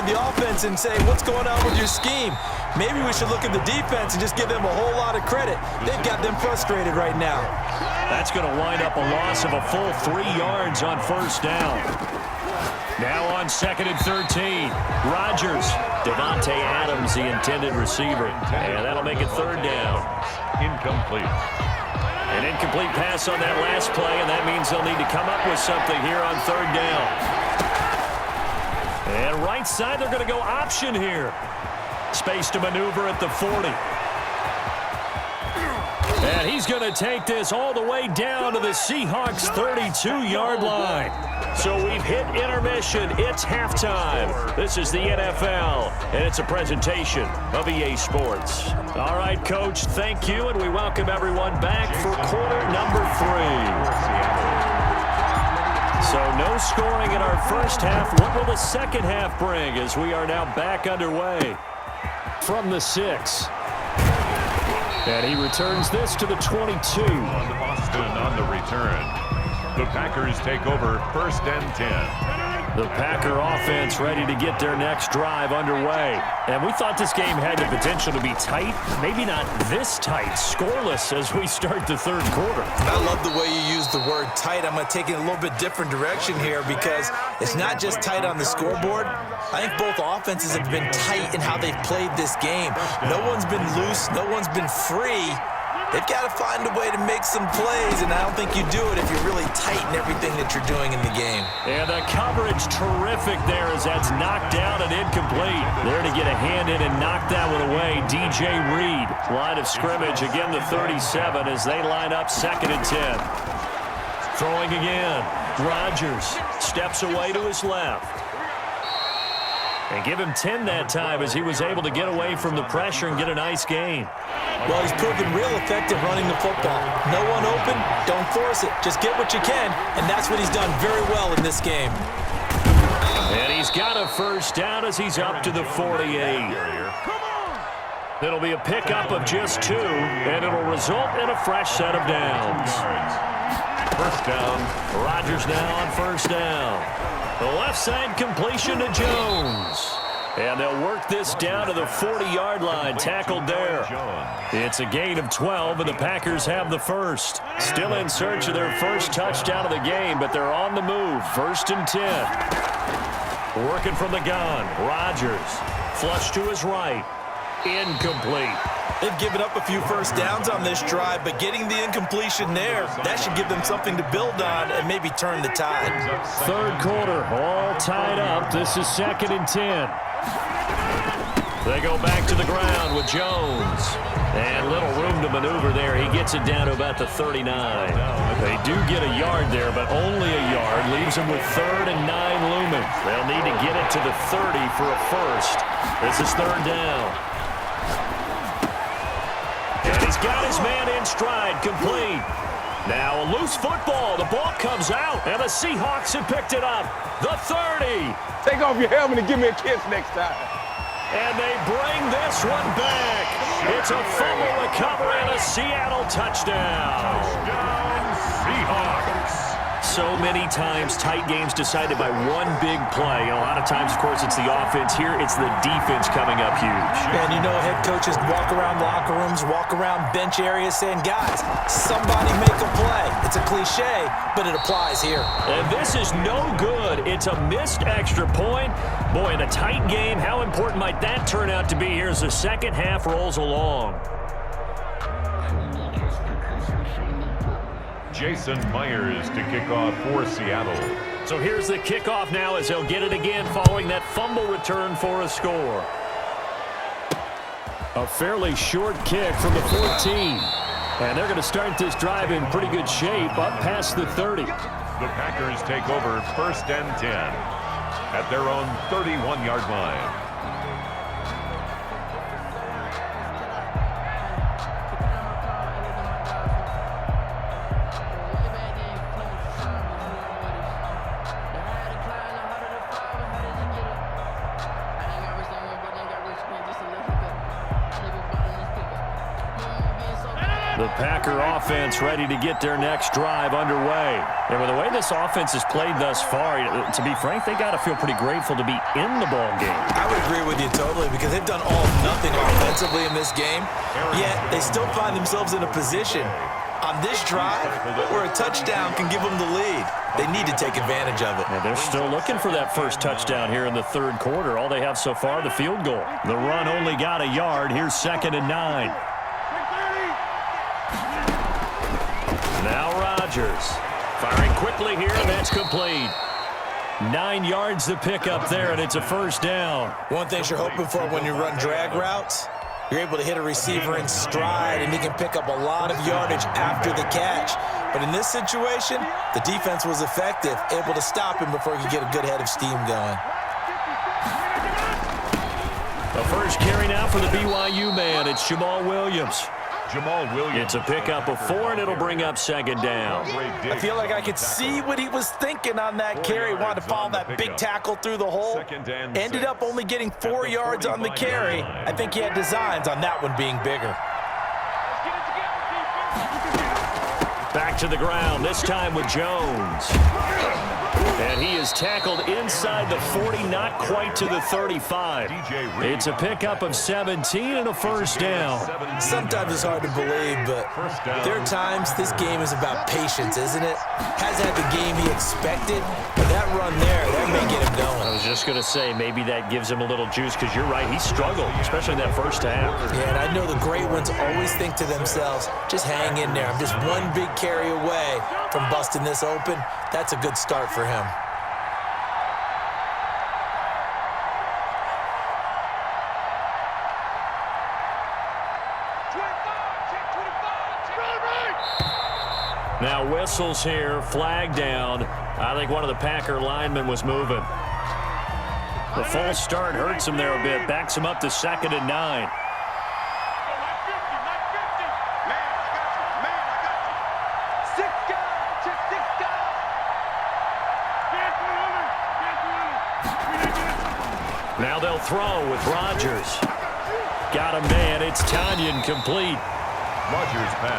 at the offense and say, what's going on with your scheme? Maybe we should look at the defense and just give them a whole lot of credit. They've got them frustrated right now. That's going to wind up a loss of a full 3 yards on first down. Now on 2nd and 13. Rodgers. Devontae Adams, the intended receiver. And that'll make it 3rd down. Incomplete. An incomplete pass on that last play, and that means they'll need to come up with something here on 3rd down. And right side, they're going to go option here. Space to maneuver at the 40. And he's going to take this all the way down to the Seahawks' 32-yard line. So we've hit intermission. It's halftime. This is the NFL, and it's a presentation of EA Sports. All right, Coach, thank you, and we welcome everyone back for quarter number 3. So no scoring in our first half. What will the second half bring as we are now back underway from the 6? And he returns this to the 22. On to Boston on the return. The Packers take over 1st and 10. The Packer offense ready to get their next drive underway. And we thought this game had the potential to be tight. Maybe not this tight, scoreless as we start the 3rd quarter. I love the way you use the word tight. I'm going to take it a little bit different direction here because it's not just tight on the scoreboard. I think both offenses have been tight in how they've played this game. No one's been loose. No one's been free. They've got to find a way to make some plays, and I don't think you do it if you're really tight in everything that you're doing in the game. And the coverage terrific there as that's knocked down and incomplete. There to get a hand in and knock that one away, DJ Reed. Line of scrimmage, again the 37 as they line up 2nd and 10. Throwing again. Rodgers steps away to his left. And give him 10 that time as he was able to get away from the pressure and get a nice gain. Well, he's proven real effective running the football. No one open, don't force it. Just get what you can, and that's what he's done very well in this game. And he's got a first down as he's up to the 48. It'll be a pickup of just 2, and it'll result in a fresh set of downs. First down. Rodgers now on first down. The left side completion to Jones. And they'll work this down to the 40-yard line, tackled there. It's a gain of 12, and the Packers have the first. Still in search of their first touchdown of the game, but they're on the move. 1st and 10. Working from the gun. Rodgers. Flush to his right. Incomplete. They've given up a few first downs on this drive, but getting the incompletion there, that should give them something to build on and maybe turn the tide. 3rd quarter, all tied up. This is 2nd and 10. They go back to the ground with Jones. And little room to maneuver there. He gets it down to about the 39. They do get a yard there, but only a yard. Leaves them with 3rd and 9 looming. They'll need to get it to the 30 for a first. This is 3rd down. And he's got his man in stride, complete. Now a loose football. The ball comes out, and the Seahawks have picked it up. The 30. Take off your helmet and give me a kiss next time. And they bring this one back. It's a fumble recovery and a Seattle touchdown. Touchdown, Seahawks. So many times, tight games decided by one big play. A lot of times, of course, it's the offense. Here, it's the defense coming up huge. And you know, head coaches walk around locker rooms, walk around bench areas saying, guys, somebody make a play. It's a cliche, but it applies here. And this is no good. It's a missed extra point. Boy, in a tight game, how important might that turn out to be here as the second half rolls along? Jason Myers to kick off for Seattle. So here's the kickoff now as they'll get it again following that fumble return for a score. A fairly short kick from the 14. And they're going to start this drive in pretty good shape up past the 30. The Packers take over 1st and 10 at their own 31-yard line. The Packer offense ready to get their next drive underway. And with the way this offense has played thus far, to be frank, they got to feel pretty grateful to be in the ball game. I would agree with you totally because they've done all nothing offensively in this game, yet they still find themselves in a position on this drive where a touchdown can give them the lead. They need to take advantage of it. And they're still looking for that first touchdown here in the third quarter. All they have so far, the field goal. The run only got a yard. Here's 2nd and 9. Now Rodgers firing quickly here, and that's complete. 9 yards to pick up there, and it's a first down. One thing you're hoping for when you run drag routes, you're able to hit a receiver in stride, and he can pick up a lot of yardage after the catch. But in this situation, the defense was effective, able to stop him before he could get a good head of steam going. The first carry now for the BYU man. It's Jamal Williams. It's a pickup of 4, and it'll bring up 2nd down. I feel like I could see what he was thinking on that carry. Wanted to follow that big tackle through the hole. Ended up only getting 4 yards on the carry. I think he had designs on that one being bigger. Back to the ground, this time with Jones. And he is tackled inside the 40, not quite to the 35. It's a pickup of 17 and a first down. Sometimes it's hard to believe, but there are times this game is about patience, isn't it? Hasn't had the game he expected, but that run there, that may get him going. I was just going to say, maybe that gives him a little juice, because you're right, he struggled, especially in that first half. Yeah, and I know the great ones always think to themselves, just hang in there. I'm just one big carry away from busting this open. That's a good start for him. Now whistles here, flag down. I think one of the Packer linemen was moving. The false start hurts him there a bit, backs him up to 2nd and 9. Now they'll throw with Rodgers. Got a man, it's Tanyan complete.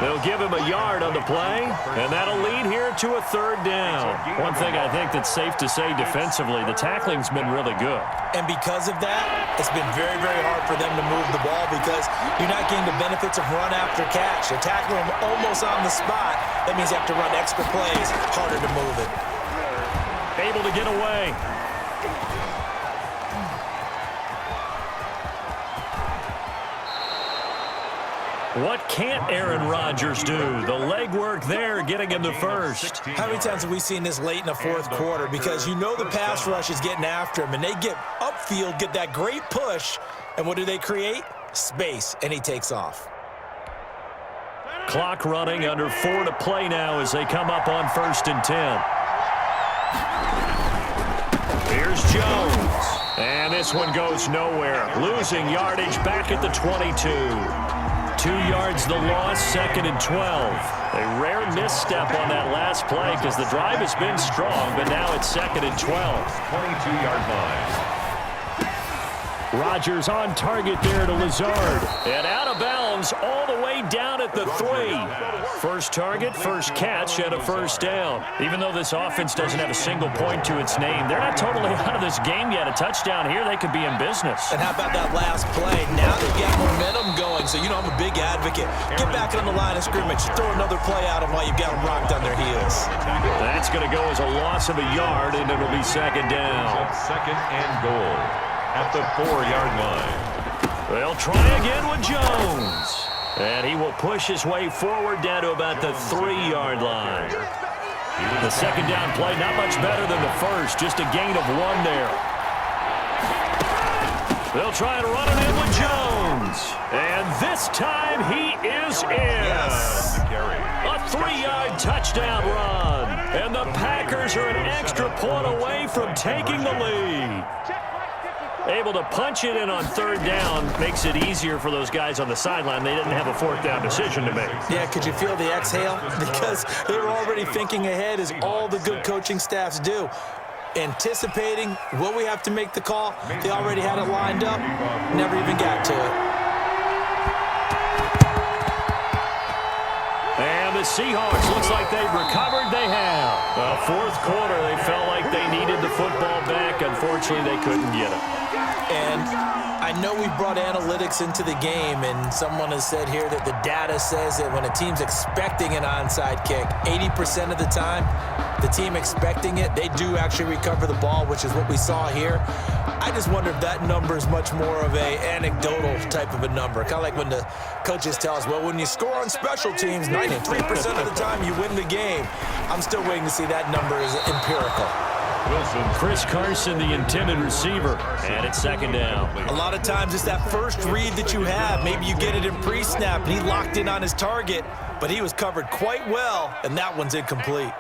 They'll give him a yard on the play, and that'll lead here to a 3rd down. One thing I think that's safe to say defensively, the tackling's been really good. And because of that, it's been very, very hard for them to move the ball because you're not getting the benefits of run after catch. They're tackling him almost on the spot. That means you have to run extra plays, harder to move it. Able to get away. What can't Aaron Rodgers do? The legwork there getting him the first. How many times have we seen this late in the fourth quarter? Because you know the pass rush is getting after him, and they get upfield, get that great push, and what do they create? Space, and he takes off. Clock running, under 4 to play now as they come up on 1st and 10. Here's Jones. And this one goes nowhere. Losing yardage back at the 22. 2 yards the loss, 2nd and 12. A rare misstep on that last play because the drive has been strong, but now it's 2nd and 12. 22-yard line. Rodgers on target there to Lazard. And out of bounds all the way down at the 3. First target, first catch, and a first down. Even though this offense doesn't have a single point to its name, they're not totally out of this game yet. A touchdown here, they could be in business. And how about that last play? Now they've got momentum going, so you know I'm a big advocate. Get back on the line of scrimmage. Throw another play out of while you've got them rocked on their heels. That's going to go as a loss of a yard, and it'll be 2nd down. 2nd and goal at the 4-yard line. They'll try again with Jones. And he will push his way forward down to about the 3-yard line. The 2nd down play, not much better than the first, just a gain of 1 there. They'll try and run it in with Jones. And this time he is in. Yes. A 3-yard touchdown run. And the Packers are an extra point away from taking the lead. Able to punch it in on 3rd down makes it easier for those guys on the sideline. They didn't have a 4th down decision to make. Yeah, could you feel the exhale? Because they were already thinking ahead, as all the good coaching staffs do. Anticipating, will we have to make the call? They already had it lined up, never even got to it. the Seahawks. Looks like they've recovered. They have. Fourth quarter, they felt like they needed the football back. Unfortunately, they couldn't get it. And I know we brought analytics into the game, and someone has said here that the data says that when a team's expecting an onside kick, 80% of the time, the team expecting it, they do actually recover the ball, which is what we saw here. I just wonder if that number is much more of a anecdotal type of a number. Kind of like when the coaches tell us, well, when you score on special teams, 93% of the time you win the game. I'm still waiting to see that number is empirical. Chris Carson, the intended receiver, and it's second down. A lot of times it's that first read that you have. Maybe you get it in pre-snap, and he locked in on his target, but he was covered quite well, and that one's incomplete.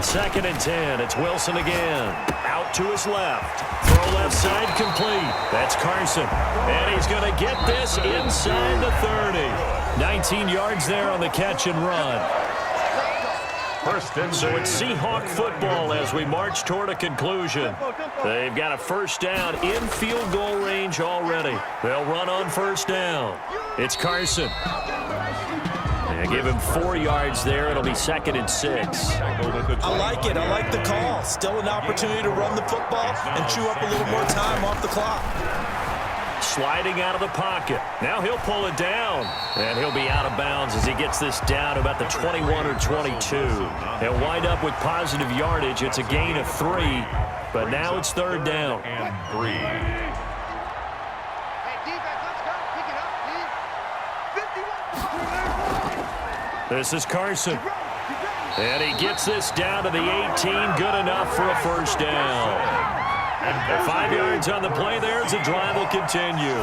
Second and 10. It's Wilson again. Out to his left. Throw left side complete. That's Carson. And he's going to get this inside the 30. 19 yards there on the catch and run. So it's Seahawk football as we march toward a conclusion. They've got a first down in field goal range already. They'll run on first down. It's Carson. And give him 4 yards there. It'll be second and 6. I like it. I like the call. Still an opportunity to run the football and chew up a little more time off the clock. Sliding out of the pocket. Now he'll pull it down. And he'll be out of bounds as he gets this down about the 21 or 22. He'll wind up with positive yardage. It's a gain of 3. But now it's third down. And 3. This is Carson. And he gets this down to the 18. Good enough for a first down. And 5 yards on the play there as the drive will continue.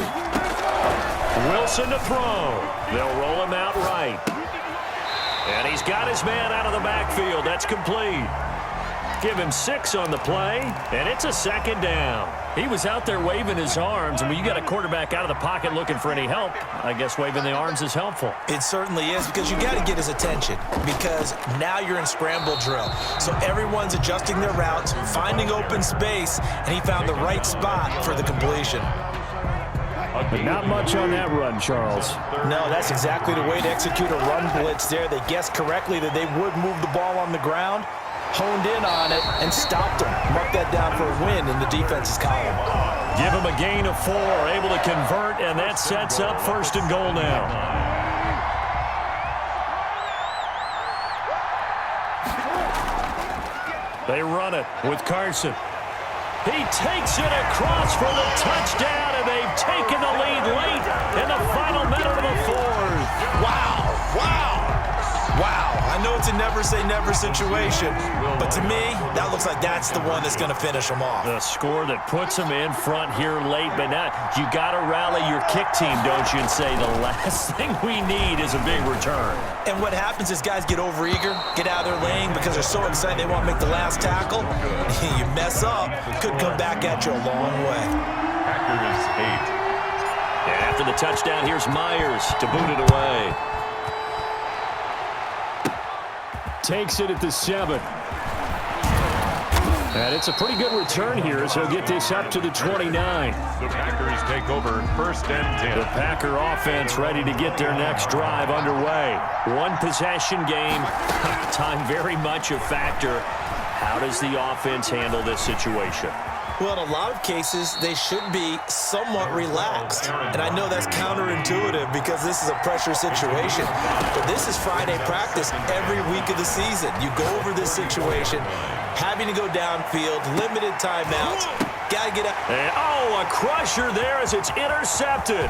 Wilson to throw. They'll roll him out right. And he's got his man out of the backfield. That's complete. Give him 6 on the play, and it's a second down. He was out there waving his arms, and when you got a quarterback out of the pocket looking for any help, I guess waving the arms is helpful. It certainly is, because you got to get his attention, because now you're in scramble drill. So everyone's adjusting their routes, finding open space, and he found the right spot for the completion. But not much on that run, Charles. No, that's exactly the way to execute a run blitz there. They guessed correctly that they would move the ball on the ground, honed in on it, and stopped him. Marked that down for a win in the defense's column. Give him a gain of 4, able to convert, and that sets up first and goal now. They run it with Carson. He takes it across for the touchdown, and they've taken the lead late in the final minute of the fourth. Wow, wow, wow. I know it's a never-say-never situation, but to me, that looks like that's the one that's going to finish them off. The score that puts them in front here late, but now you got to rally your kick team, don't you, and say the last thing we need is a big return. And what happens is guys get overeager, get out of their lane because they're so excited they want to make the last tackle. You mess up, it could come back at you a long way. Packers 8. And after the touchdown, here's Myers to boot it away. Takes it at the 7. And it's a pretty good return here, so he'll get this up to the 29. The Packers take over first and 10. The Packer offense ready to get their next drive underway. One possession game. Time very much a factor. How does the offense handle this situation? Well, in a lot of cases, they should be somewhat relaxed. And I know that's counterintuitive because this is a pressure situation. But this is Friday practice every week of the season. You go over this situation, having to go downfield, limited timeouts. Got to get out. And, a crusher there as it's intercepted.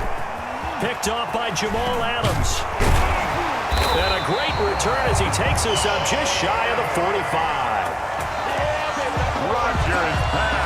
Picked off by Jamal Adams. And a great return as he takes us up just shy of the 45. Rodgers pass.